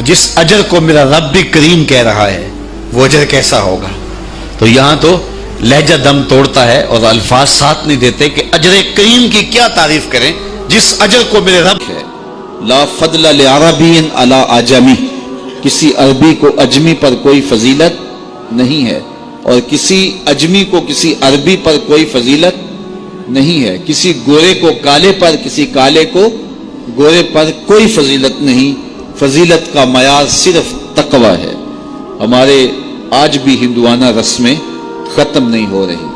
تو جس اجر کو میرا رب بھی کریم کہہ رہا ہے وہ اجر کیسا ہوگا؟ تو یہاں تو لہجہ دم توڑتا ہے اور الفاظ ساتھ نہیں دیتے کہ اجر کریم کی کیا تعریف کریں جس اجر کو میرے رب ہے۔ لا فضل لعربی علی اعجمی، کسی عربی کو اجمی پر کوئی فضیلت نہیں ہے، اور کسی اجمی کو کسی عربی پر کوئی فضیلت نہیں ہے، کسی گورے کو کالے پر کسی کالے کو گورے پر کوئی فضیلت نہیں۔ فضیلت کا معیار صرف تقوی ہے۔ ہمارے آج بھی ہندوانہ رسمیں ختم نہیں ہو رہی۔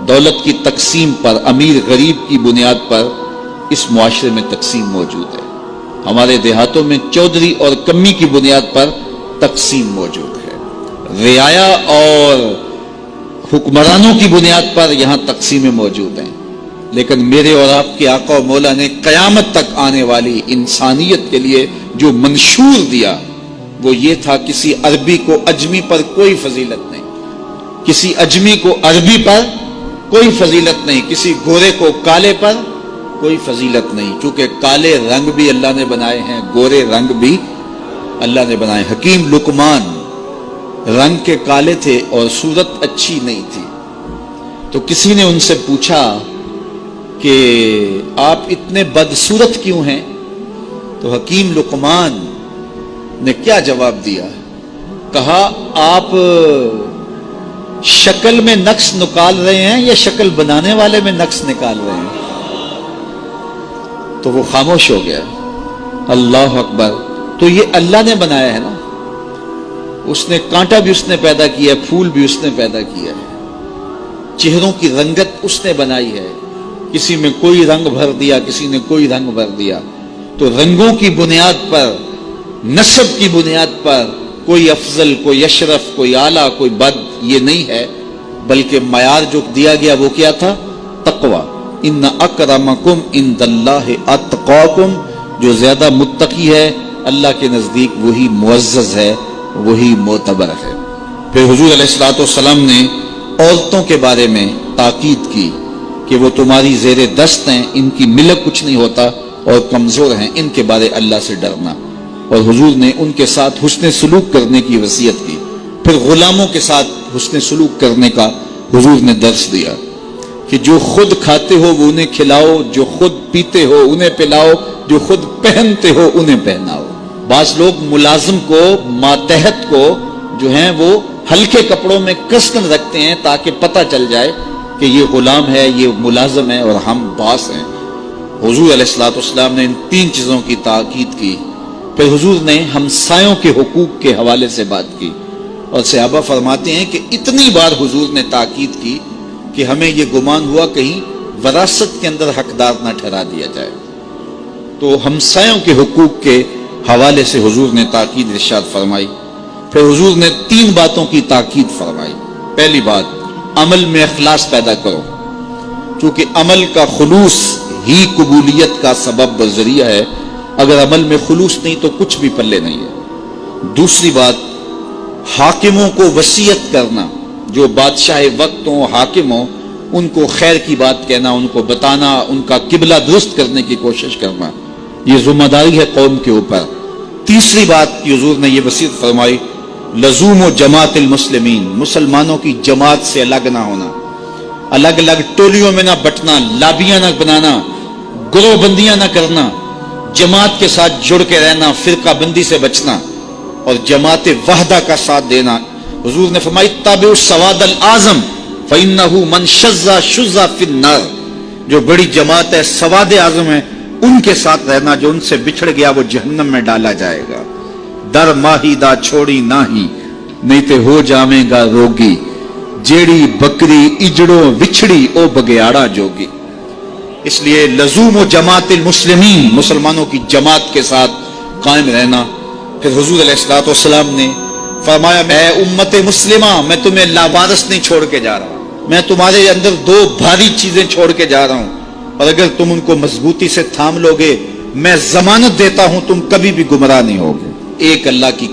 دولت کی تقسیم پر امیر غریب کی بنیاد پر اس معاشرے میں تقسیم موجود ہے۔ ہمارے دیہاتوں میں چودھری اور کمی کی بنیاد پر تقسیم موجود ہے۔ رعایا اور حکمرانوں کی بنیاد پر یہاں تقسیمیں موجود ہیں، لیکن میرے اور آپ کے آقا و مولا نے قیامت تک آنے والی انسانیت کے لیے جو منشور دیا وہ یہ تھا، کسی عربی کو اجمی پر کوئی فضیلت نہیں، کسی اجمی کو عربی پر کوئی فضیلت نہیں، کسی گورے کو کالے پر کوئی فضیلت نہیں، چونکہ کالے رنگ بھی اللہ نے بنائے ہیں، گورے رنگ بھی اللہ نے بنائے۔ حکیم لقمان رنگ کے کالے تھے اور صورت اچھی نہیں تھی، تو کسی نے ان سے پوچھا کہ آپ اتنے بدصورت کیوں ہیں؟ تو حکیم لقمان نے کیا جواب دیا؟ کہا آپ شکل میں نقص نکال رہے ہیں یا شکل بنانے والے میں نقص نکال رہے ہیں؟ تو وہ خاموش ہو گیا۔ اللہ اکبر! تو یہ اللہ نے بنایا ہے نا، اس نے کانٹا بھی اس نے پیدا کیا ہے، پھول بھی اس نے پیدا کیا ہے، چہروں کی رنگت اس نے بنائی ہے، کسی میں کوئی رنگ بھر دیا، کسی نے کوئی رنگ بھر دیا۔ تو رنگوں کی بنیاد پر، نسب کی بنیاد پر کوئی افضل، کوئی اشرف، کوئی اعلیٰ، کوئی بد یہ نہیں ہے، بلکہ معیار جو دیا گیا وہ کیا تھا؟ تقوی۔ ان اکرمکم عند اللہ اتقاکم، جو زیادہ متقی ہے اللہ کے نزدیک وہی معزز ہے، وہی معتبر ہے۔ پھر حضور علیہ الصلوۃ والسلام نے عورتوں کے بارے میں تاکید کی کہ وہ تمہاری زیر دست ہیں، ان کی ملک کچھ نہیں ہوتا اور کمزور ہیں، ان کے بارے اللہ سے ڈرنا، اور حضور نے ان کے ساتھ حسن سلوک کرنے کی وصیت کی۔ پھر غلاموں کے ساتھ حسن سلوک کرنے کا حضور نے درس دیا کہ جو خود کھاتے ہو وہ انہیں کھلاؤ، جو خود پیتے ہو انہیں پلاؤ، جو خود پہنتے ہو انہیں پہناؤ۔ بعض لوگ ملازم کو، ماتحت کو جو ہیں وہ ہلکے کپڑوں میں کسن رکھتے ہیں تاکہ پتہ چل جائے کہ یہ غلام ہے، یہ ملازم ہے اور ہم باس ہیں۔ حضور علیہ الصلوۃ والسلام نے ان تین چیزوں کی تاکید کی۔ پھر حضور نے ہمسایوں کے حقوق کے حوالے سے بات کی، اور صحابہ فرماتے ہیں کہ اتنی بار حضور نے تاکید کی کہ ہمیں یہ گمان ہوا کہیں وراثت کے اندر حقدار نہ ٹھہرا دیا جائے۔ تو ہمسایوں کے حقوق کے حوالے سے حضور نے تاکید ارشاد فرمائی۔ پھر حضور نے تین باتوں کی تاکید فرمائی۔ پہلی بات، عمل میں اخلاص پیدا کرو، چونکہ عمل کا خلوص ہی قبولیت کا سبب و ذریعہ ہے، اگر عمل میں خلوص نہیں تو کچھ بھی پلے نہیں ہے۔ دوسری بات، حاکموں کو وصیت کرنا، جو بادشاہ وقت ہوں، حاکم ہوں، ان کو خیر کی بات کہنا، ان کو بتانا، ان کا قبلہ درست کرنے کی کوشش کرنا، یہ ذمہ داری ہے قوم کے اوپر۔ تیسری بات کہ حضور نے یہ وصیت فرمائی، لزوم و جماعت المسلمین، مسلمانوں کی جماعت سے الگ نہ ہونا، الگ الگ ٹولیوں میں نہ بٹنا، لابیاں نہ بنانا، گروہ بندیاں نہ کرنا، جماعت کے ساتھ جڑ کے رہنا، فرقہ بندی سے بچنا اور جماعت وحدہ کا ساتھ دینا۔ حضور نے فرمائی، تابعوا السواد الاعظم فإنہ من شذ شذ فی النار، جو بڑی جماعت ہے، سواد اعظم ہے، ان کے ساتھ رہنا، جو ان سے بچھڑ گیا وہ جہنم میں ڈالا جائے گا۔ در ماہی دا چھوڑی ناہی، نہیں تے ہو جاویں گا روگی، جیڑی بکری اجڑوں وچھڑی او بگیاڑا جوگی۔ اس لیے لزوم و جماعت المسلمین، مسلمانوں کی جماعت کے ساتھ قائم رہنا۔ پھر حضور علیہ الصلوۃ والسلام نے فرمایا، اے امت مسلمہ، میں تمہیں لاوارث نہیں چھوڑ کے جا رہا ہوں، میں تمہارے اندر دو بھاری چیزیں چھوڑ کے جا رہا ہوں، اور اگر تم ان کو مضبوطی سے تھام لو گے، میں ضمانت دیتا ہوں تم کبھی بھی گمراہ نہیں ہوگے۔ ایک اللہ کی